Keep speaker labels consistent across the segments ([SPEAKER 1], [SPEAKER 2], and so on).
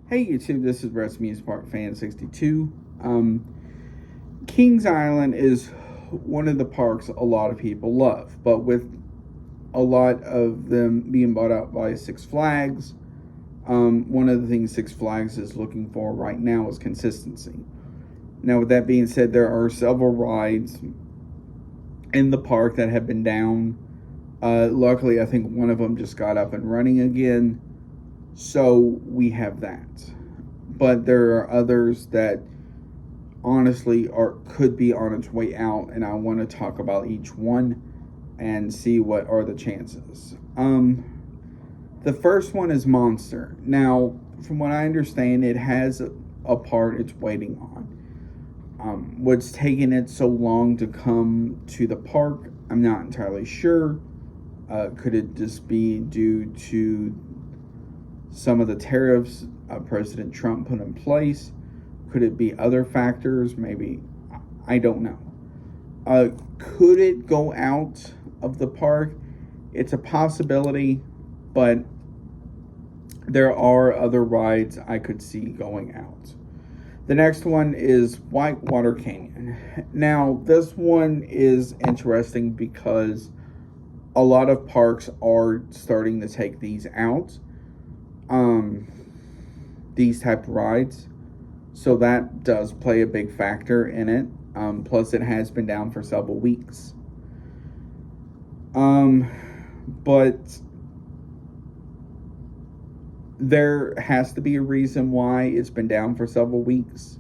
[SPEAKER 1] Hey YouTube, this is Rest Music Park Fan 62. Kings Island is one of the parks a lot of people love, but with a lot of them being bought out by Six Flags, one of the things Six Flags is looking for right now is consistency. Now, with that being said, there are several rides in the park that have been down. Luckily, I think one of them just got up and running again. So we have that. But there are others that honestly could be on its way out, and I want to talk about each one and see what are the chances. The first one is Monster. Now, from what I understand, it has a part it's waiting on. What's taking it so long to come to the park, I'm not entirely sure. Could it just be due to some of the tariffs President Trump put in place? Could it be other factors? Maybe. I don't know. Could it go out of the park? It's a possibility, but there are other rides I could see going out. The next one is Whitewater Canyon. Now, this one is interesting because a lot of parks are starting to take these out. These type of rides, so that does play a big factor in it. Plus it has been down for several weeks. But there has to be a reason why it's been down for several weeks,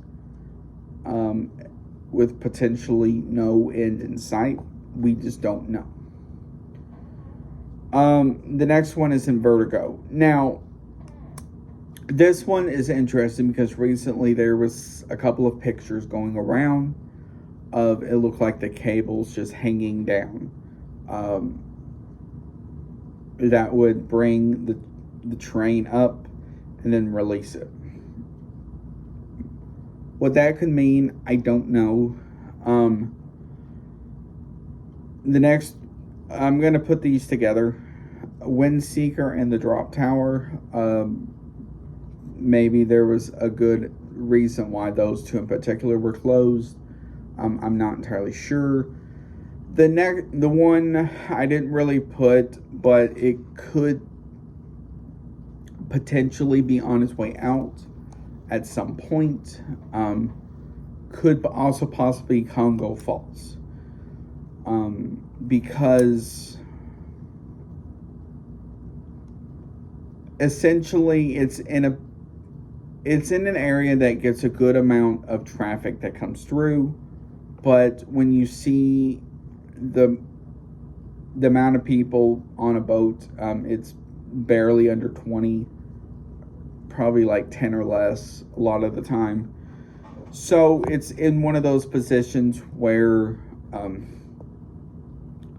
[SPEAKER 1] with potentially no end in sight. We just don't know. The next one is in Vertigo. Now, this one is interesting because recently there was a couple of pictures going around of it looked like the cables just hanging down. That would bring the train up and then release it. What that could mean, I don't know. The next, I'm going to put these together. Windseeker and the Drop Tower. Maybe there was a good reason why those two in particular were closed. I'm not entirely sure. The one I didn't really put, but it could potentially be on its way out at some point. Could also possibly Congo Falls. Because essentially it's in an area that gets a good amount of traffic that comes through, but when you see the amount of people on a boat, it's barely under 20, probably like 10 or less a lot of the time. So it's in one of those positions where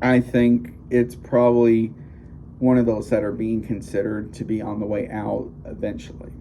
[SPEAKER 1] I think it's probably one of those that are being considered to be on the way out eventually.